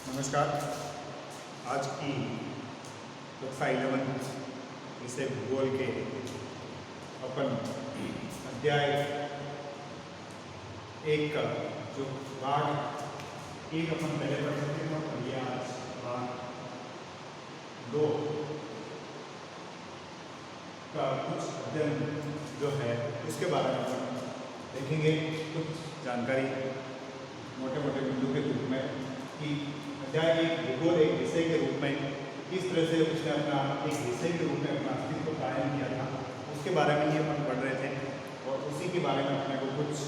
नमस्कार। आज की कक्षा 11 विषय भूगोल के अपन अध्याय एक का जो भाग एक अपन पहले पढ़ चुके हैं और ये आज भाग 2 का कुछ अध्ययन जो है उसके बारे में अपन देखेंगे। कुछ जानकारी मोटे मोटे बिंदु के रूप में कि अध्याय एक भूगोल एक विषय के रूप में किस तरह से उसने अपना एक विषय के रूप में अपना अस्तित्व कायम किया था उसके बारे में ही अपन पढ़ रहे थे और उसी के बारे में अपने को कुछ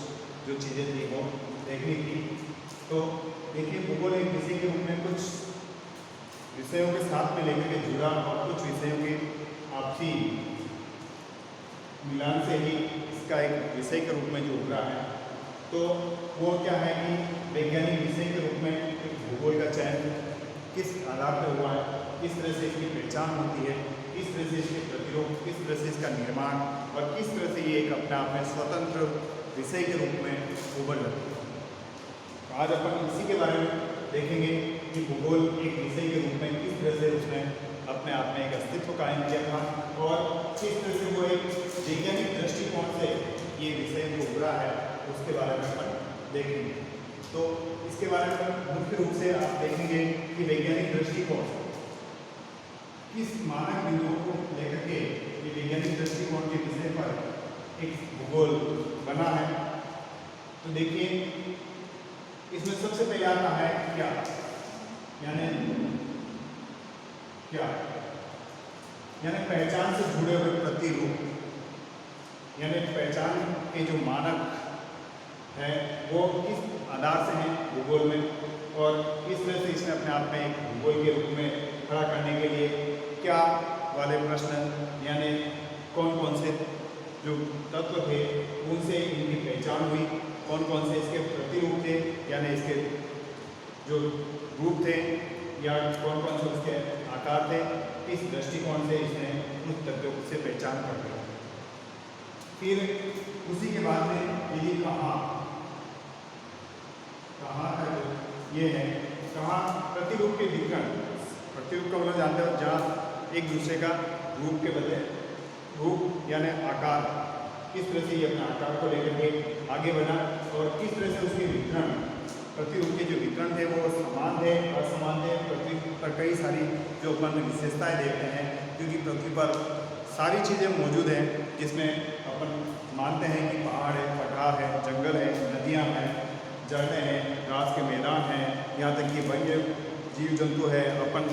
जो चीज़ें थी वो देखनी थी। तो देखिए, भूगोल एक विषय के रूप में कुछ विषयों के साथ में लेकर के जुड़ा और कुछ विषयों के आपसी मिलान से ही इसका एक विषय के रूप में जो उभरा है। तो वो क्या है कि वैज्ञानिक विषय के रूप में एक भूगोल का चयन किस आधार पर हुआ है, किस तरह से इसकी पहचान होती है, किस तरह से इसके प्रतिरोध, किस तरह से इसका निर्माण और किस तरह से ये एक अपने आप में स्वतंत्र विषय के रूप में उभर जाती है। तो आज अपन इसी के बारे में देखेंगे कि भूगोल एक विषय के रूप में किस तरह से उसने अपने आप में एक अस्तित्व कायम किया था और किस तरह से वो एक वैज्ञानिक दृष्टिकोण से ये विषय जो उभरा है उसके बारे में अपन देखेंगे। तो इसके बारे में मुख्य रूप से आप देखेंगे कि वैज्ञानिक दृष्टिकोण किस मानक बिंदुओं को लेकर के ये वैज्ञानिक दृष्टिकोण के विषय पर एक भूगोल बना है। तो देखिए, इसमें सबसे पहले आता है क्या, यानी पहचान से जुड़े हुए प्रतिरूप, यानी पहचान के जो मानक है वो किस आधार से हैं भूगोल में और किस तरह से इसने अपने आप में एक भूगोल के रूप में खड़ा करने के लिए क्या वाले प्रश्न, यानी कौन कौन से जो तत्व थे उनसे इनकी पहचान हुई, कौन कौन से इसके प्रतिरूप थे यानी इसके जो रूप थे या कौन कौन से उसके आकार थे, किस दृष्टिकोण से इसने उस तत्वों से पहचान कर लिया। फिर उसी के बाद में यदि कहाँ का जो ये है, कहाँ प्रतिरूप के विकर्ण, प्रतिरूप का मतलब जानते हो जहाँ एक दूसरे का रूप के बदले रूप यानी आकार, किस तरह से ये अपने आकार को लेकर के आगे बढ़ा और किस तरह से उसके विकर्ण, प्रतिरूप के जो विकर्ण थे वो समान थे असमान थे। पृथ्वी पर कई सारी जो अपन विशेषताएं देखते हैं क्योंकि पृथ्वी पर सारी चीज़ें मौजूद हैं जिसमें अपन मानते हैं कि पहाड़ है, पठार है, जंगल है, नदियाँ हैं, झरने हैं, घास के मैदान हैं, यहाँ तक कि वन्य जीव जंतु है, अपन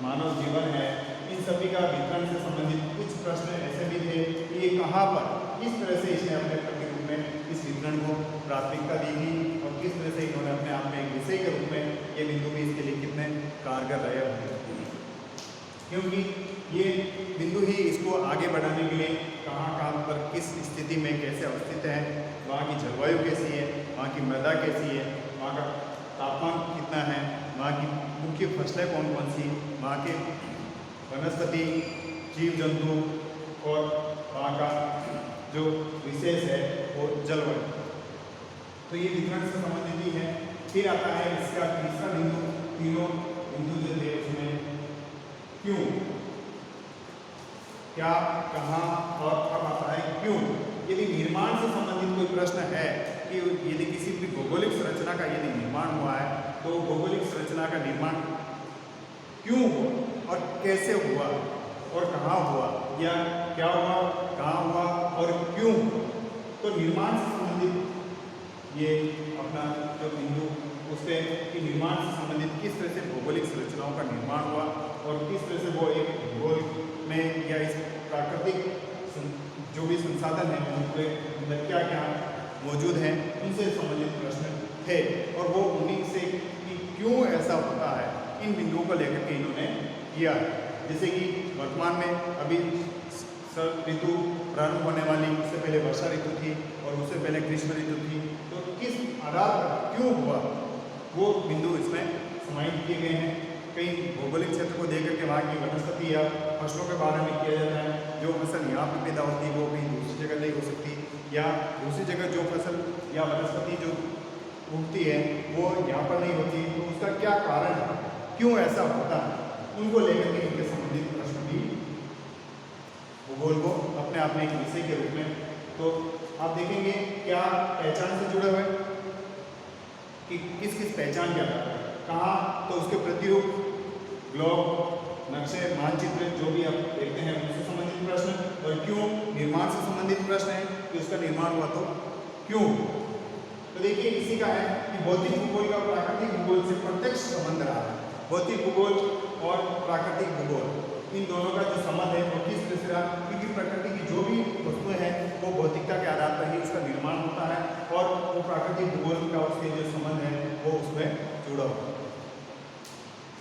मानव जीवन है। इन सभी का वितरण से संबंधित कुछ प्रश्न ऐसे भी थे कि ये कहाँ पर किस तरह से इसने अपने प्रतिरूप में इस वितरण को प्राथमिकता दी थी और किस तरह से इन्होंने अपने आप में एक विषय के रूप में ये बिंदु भी इसके लिए कितने कारगर रहे होंगे, क्योंकि ये बिंदु ही इसको आगे बढ़ाने के लिए कहाँ पर किस स्थिति में कैसे अवस्थित है, वहाँ की जलवायु कैसी है, वहाँ की मृदा कैसी है, वहाँ का तापमान कितना है, वहाँ की मुख्य फसलें कौन कौन सी, वहाँ के वनस्पति जीव जंतु और वहाँ का जो विशेष है वो जलवायु। तो ये वितरण से संबंधित ही है। फिर आता है इसका तीसरा बिंदु, तीनों बिंदु जो थे उसमें क्यों, क्या, कहाँ और कब आता है क्यों। यदि निर्माण से संबंधित कोई प्रश्न है कि यदि किसी भी भौगोलिक संरचना का यदि निर्माण हुआ है तो भौगोलिक संरचना का निर्माण क्यों हुआ और कैसे हुआ और कहाँ हुआ, या क्या हुआ, कहाँ हुआ और क्यों हुआ। तो निर्माण से संबंधित ये अपना जो बिंदु उससे कि निर्माण से संबंधित किस तरह से भौगोलिक संरचनाओं का निर्माण हुआ और किस तरह से वो एक भूगोल में या इस प्राकृतिक जो भी संसाधन हैं उनके अंदर क्या क्या मौजूद हैं उनसे संबंधित प्रश्न थे। और वो उन्हीं से कि क्यों ऐसा होता है इन बिंदुओं को लेकर के इन्होंने किया है। जैसे कि वर्तमान में अभी शरद ऋतु प्रारंभ होने वाली, उससे पहले वर्षा ऋतु थी और उससे पहले ग्रीष्म ऋतु थी। तो किस आधार पर क्यों हुआ वो बिंदु इसमें समाहित किए गए हैं। कई भौगोलिक क्षेत्र को देकर के वहाँ की वनस्पति या फसलों के बारे में किया जाता है। जो फसल यहाँ पर पैदा होती है वो कहीं दूसरी जगह नहीं हो सकती, या दूसरी जगह जो फसल या वनस्पति जो उगती है वो यहाँ पर नहीं होती, तो उसका क्या कारण है, क्यों ऐसा होता है, उनको लेकर के इनके संबंधित प्रश्न भी भूगोल को अपने आप में एक विषय के रूप में, तो आप देखेंगे क्या पहचान से जुड़े हुए कि किस किस पहचान क्या है, कहाँ, तो उसके प्रतिरूप, ग्लोब, नक्शे, मानचित्र जो भी आप देखते हैं उससे संबंधित प्रश्न, और क्यों निर्माण से संबंधित प्रश्न है कि उसका निर्माण हुआ तो क्यों। तो देखिए इसी का है कि भौतिक भूगोल का प्राकृतिक भूगोल से प्रत्यक्ष संबंध रहा है। भौतिक भूगोल और प्राकृतिक भूगोल इन दोनों का जो संबंध है वो किस तरह से रहा, क्योंकि प्रकृति की जो भी वस्तुएं हैं वो भौतिकता के आधार पर ही उसका निर्माण होता है, और वो प्राकृतिक भूगोल का उसके जो संबंध है वो उसमें जुड़ा हुआ है।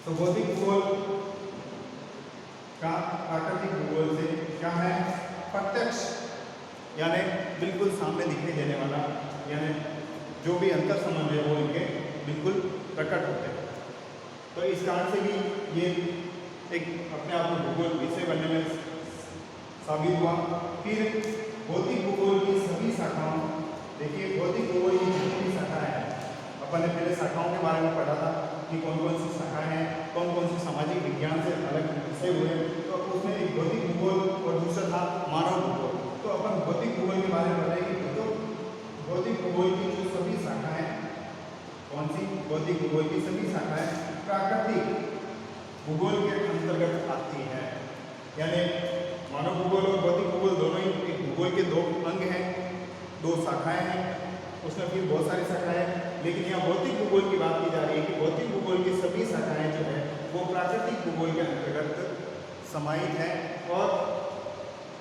तो भौतिक भूगोल का प्राकृतिक भूगोल से क्या है, प्रत्यक्ष यानी बिल्कुल सामने दिखने देने वाला, यानी जो भी अंतर संबंध है वो इनके बिल्कुल प्रकट होते हैं। तो इस कारण से भी ये एक अपने आप में भूगोल विषय बनने में साबित हुआ। फिर भौतिक भूगोल की सभी शाखाओं, देखिए भौतिक भूगोल की जितनी भी शाखाएं हैं, अपन ने पहले शाखाओं के बारे में पढ़ा था कि कौन कौन सी शाखाएं हैं, कौन कौन सी सामाजिक विज्ञान से अलग विषय हुए, तो उसमें एक भौतिक भूगोल और दूसरा था मानव भूगोल। तो अपन भौतिक भूगोल के बारे में बताएंगे, तो भौतिक भूगोल की जो सभी शाखाएं, कौन सी, भौतिक भूगोल की सभी शाखाएं प्राकृतिक भूगोल के अंतर्गत आती हैं। यानी मानव भूगोल और भौतिक भूगोल दोनों ही एक भूगोल के दो अंग हैं, दो शाखाएं हैं, उसमें फिर बहुत सारी शाखाएं हैं, लेकिन यहाँ भौतिक भूगोल की बात की जा रही है कि भौतिक भूगोल की सभी शाखाएं जो है वो प्राकृतिक भूगोल के अंतर्गत समाहित है। और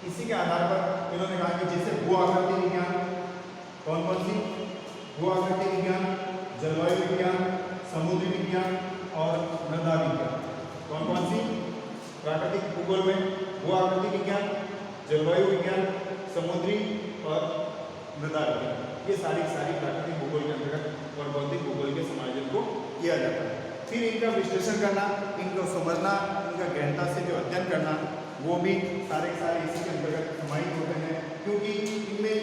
इसी के आधार पर इन्होंने कहा कि जैसे भू आकृति विज्ञान, कौन कौन सी, भू आकृति विज्ञान, जलवायु विज्ञान, समुद्री विज्ञान और मृदा विज्ञान, कौन कौन सी, प्राकृतिक भूगोल में भू आकृति विज्ञान, जलवायु विज्ञान, समुद्री और मृदा विज्ञान, ये सारी प्राकृतिक भूगोल के अंतर्गत और भौतिक भूगोल के समायोजन को किया जाता है। फिर इनका विश्लेषण करना, इनको समझना, इनका गहनता से जो अध्ययन करना, वो भी सारे इसी के अंतर्गत समाहित होते हैं, क्योंकि इनमें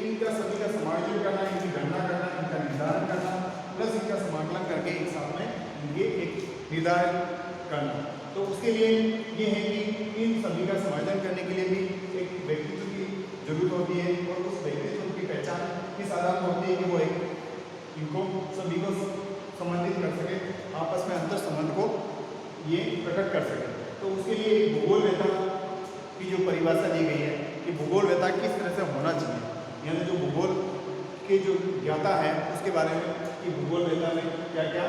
इनका सभी का समायोजन करना, इनकी गणना करना, इनका निर्धारण करना, प्लस इनका समाकलन करके एक साथ में इनके एक निर्धारण करना। तो उसके लिए ये है कि इन सभी का समायोजन करने के लिए भी एक व्यक्तित्व की जरूरत होती है, और उस व्यक्तित्व की पहचान किस आधार पर होती है कि वो एक इनको सभी को संबंधित कर सके, आपस में अंतर संबंध को ये प्रकट कर सके। तो उसके लिए एक भूगोलवेत्ता की जो परिभाषा दी गई है कि भूगोलवेत्ता किस तरह से होना चाहिए, यानी जो भूगोल के जो ज्ञाता है उसके बारे में कि भूगोलवेत्ता में क्या क्या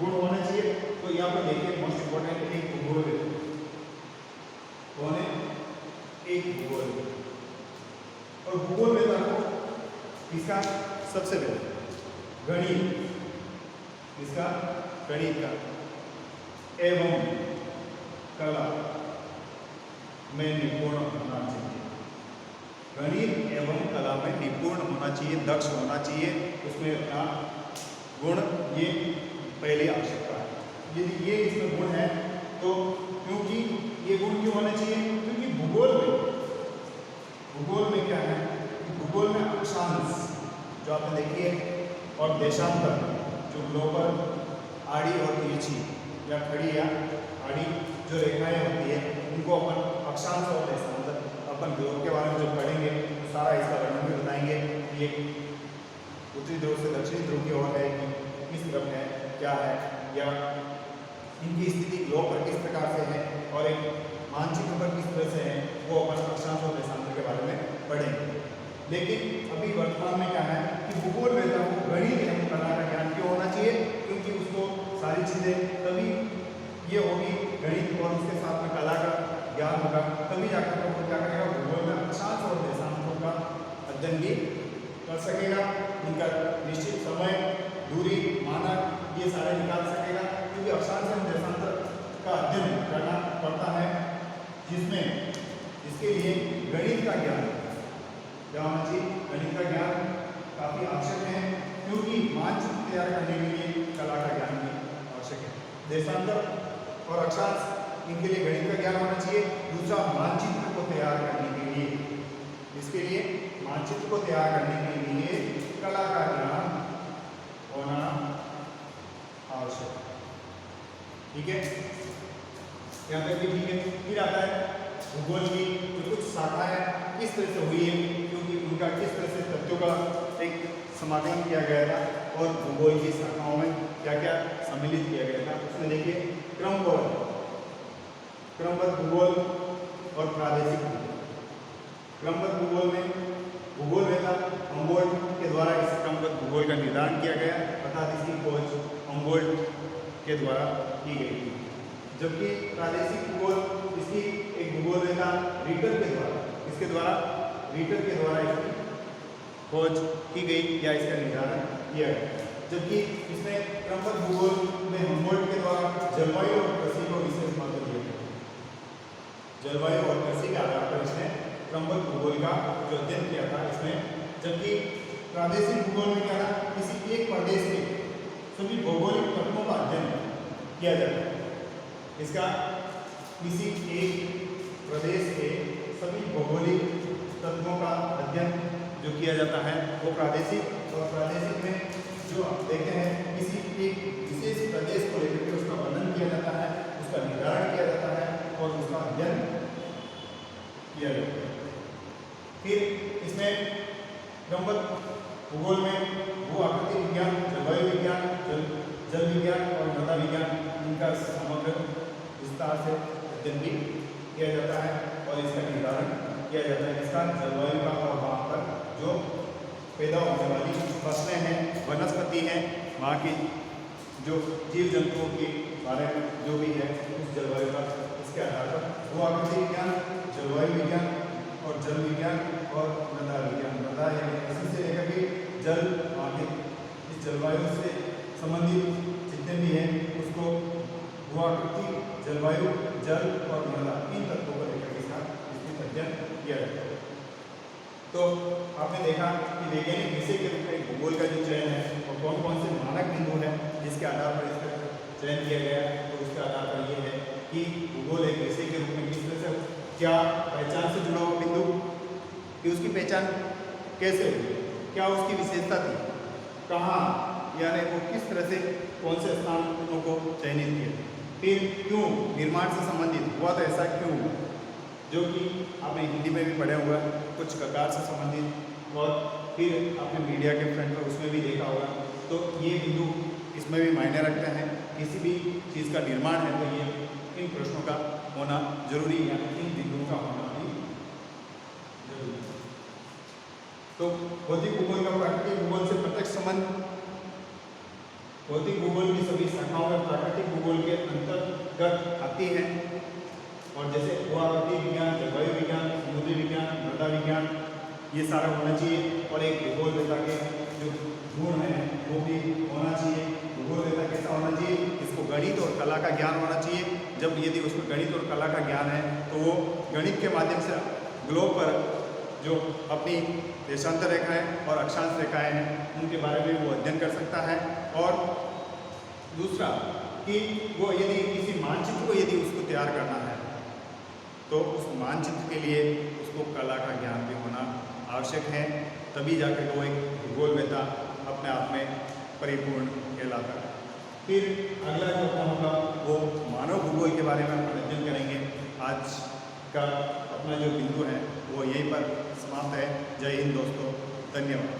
गुण होने चाहिए। तो यहाँ पर देखिए मोस्ट इम्पोर्टेंट एक भूगोलवेत्ता कौन है, एक भूगोलवेत्ता, और भूगोलवेत्ता को इसका सबसे पहले गणित, इसका गणित का एवं कला में निपुण होना चाहिए, गणित एवं कला में निपुण होना चाहिए, दक्ष होना चाहिए, उसमें अपना गुण ये पहली आवश्यकता है। यदि ये इसमें गुण है तो क्योंकि ये गुण क्यों होने चाहिए, क्योंकि भूगोल में क्या है, भूगोल में अक्षांश जो आपने देखी है और देशांतर जो ग्लोबल आड़ी और तिरछी या खड़ी या आड़ी जो रेखाएं होती है उनको अपन अक्षांश और देशांतर, अपन ग्लोब के बारे में जब पढ़ेंगे तो सारा इसका वर्णन भी बताएंगे। ये उत्तरी ध्रुव से दक्षिणी ध्रुव की ओर है कि किस तरफ है, क्या है, या इनकी स्थिति ग्लोब पर किस प्रकार से है और एक मानचित्र पर किस तरह से है, वो अपन अक्षांश और देशांतर के बारे में पढ़ेंगे। लेकिन अभी वर्तमान में क्या है कि भूगोलवेत्ता को गणित एवं कला का ज्ञान क्यों होना चाहिए, क्योंकि उसको सारी चीज़ें तभी ये होगी, गणित और उसके साथ में कला का ज्ञान होगा, तभी जाकर वो क्या करेगा, भूगोल में अक्षांश और देशांतरों का अध्ययन भी कर सकेगा, इनका निश्चित समय, दूरी, मानक ये सारे निकाल सकेगा, क्योंकि अक्षांश और देशांतर का अध्ययन करना पड़ता है, जिसके लिए गणित का ज्ञान गणित का ज्ञान काफ़ी आवश्यक है, क्योंकि मानचित्र तैयार करने के लिए कला का ज्ञान भी आवश्यक है। देशांतर और अक्षांश इनके लिए गणित का ज्ञान होना चाहिए। दूसरा, मानचित्र को तैयार करने के लिए, इसके लिए मानचित्र को तैयार करने के लिए कला का ज्ञान होना आवश्यक। ठीक है, यहाँ तक भी ठीक है। फिर आता है भूगोल की जो कुछ शाखाएं किस तरह से हुई है, क्योंकि उनका किस तरह से तथ्यों का एक समाकलन किया गया था और भूगोल की शाखाओं में क्या क्या सम्मिलित किया गया था। उसमें देखिए क्रमबद्ध भूगोल और प्रादेशिक भूगोल। क्रमबद्ध भूगोल में भूगोल वेता हमबोल्ट के द्वारा इस क्रमबद्ध भूगोल का निर्धारण किया गया, अर्थात इसकी खोज हमबोल्ट के द्वारा की गई थी। जबकि प्रादेशिक भूगोल इसकी एक भूगोल वेता रीटर के द्वारा इसकी खोज की गई या इसका निर्धारण किया गया। जबकि इसमें क्रमबद्ध भूगोल में हमबोल्ट के द्वारा जलवायु और कृषि को विशेष महत्व दिया गया। जलवायु और कृषि के आधार पर इसने क्रमबद्ध भूगोल का जो अध्ययन किया था इसमें। जबकि प्रादेशिक भूगोल में क्या था, किसी एक प्रदेश के सभी भौगोलिक तत्वों का अध्ययन किया जाता है। इसका किसी एक प्रदेश के सभी भौगोलिक तत्वों का अध्ययन जो किया जाता है वो प्रादेशिक, और प्रादेशिक में जो आप देखते हैं किसी एक विशेष प्रदेश को लेकर के उसका वर्णन किया जाता है, उसका निर्धारण किया जाता है और उसका अध्ययन किया जाता है। फिर इसमें क्रमबद्ध भूगोल में भू आकृति विज्ञान, जलवायु विज्ञान, जल विज्ञान और मृदा विज्ञान, इनका समग्र विस्तार से अध्ययन भी किया जाता है और इसका निर्धारण किया जाता है। इसका जलवायु का और वहाँ पर जो पैदा होने वाली फसलें हैं, वनस्पति हैं, वहाँ की जो जीव जंतुओं के बारे में जो भी है उस जलवायु का, इसके आधार पर भू आकृति विज्ञान, जलवायु विज्ञान और जल विज्ञान और मृदा विज्ञान। मृदा यानी कृषि से लेकर के जल, वहाँ के इस जलवायु से संबंधित जितने भी हैं उसको भू आकृति, जलवायु, जल और मृदा, इन तत्वों को लेकर के साथ इसमें अध्ययन किया जाता है। तो आपने देखा कि वैज्ञानिक विषय के रूप में भूगोल का जो चयन है और कौन कौन से मानक बिंदु हैं जिसके आधार पर इसका चयन किया गया है। तो उसके आधार पर ये है कि भूगोल एक विषय के रूप में किस तरह से, क्या पहचान से जुड़ा हुआ बिंदु, कि उसकी पहचान कैसे हुई, क्या उसकी विशेषता थी, कहाँ, यानी वो किस तरह से कौन से स्थानों को चयनित किया, फिर क्यों, निर्माण से संबंधित हुआ तो ऐसा क्यों, जो कि आपने हिंदी में भी पढ़ा हुआ है, कुछ ककार से संबंधित, और फिर आपने मीडिया के फ्रंट पर उसमें भी देखा होगा। तो ये बिंदु इसमें भी मायने रखते हैं। किसी भी चीज़ का निर्माण है तो ये इन प्रश्नों का होना जरूरी है, इन बिंदुओं का होना भी जरूरी है। तो भौतिक भूगोल का प्राकृतिक भूगोल से प्रत्यक्ष संबंध। भौतिक भूगोल की सभी शाखाओं में प्राकृतिक भूगोल के अंतर्गत आती हैं, और जैसे भू आकृति विज्ञान, जलवायु विज्ञान, समुद्री विज्ञान, मृदा विज्ञान, ये सारा होना चाहिए। और एक भूगोल वेता के जो गुण हैं वो भी होना चाहिए। भूगोल वेता कैसा होना चाहिए, इसको गणित और कला का ज्ञान होना चाहिए। जब यदि उसमें गणित और कला का ज्ञान है तो वो गणित के माध्यम से ग्लोब पर जो अपनी देशांतर रेखाएं और अक्षांश रेखाएं हैं उनके बारे में वो अध्ययन कर सकता है। और दूसरा कि वो यदि किसी मानचित्र को यदि उसको तैयार करना है तो उस मानचित्र के लिए उसको कला का ज्ञान भी होना आवश्यक है, तभी जाकर वो एक भूगोल वेता अपने आप में परिपूर्ण कहलाता है। फिर अगला जो अपना होगा वो मानव भूगोल के बारे में हम अध्ययन करेंगे। आज का अपना जो बिंदु है वो यहीं पर समाप्त है। जय हिंद दोस्तों, धन्यवाद।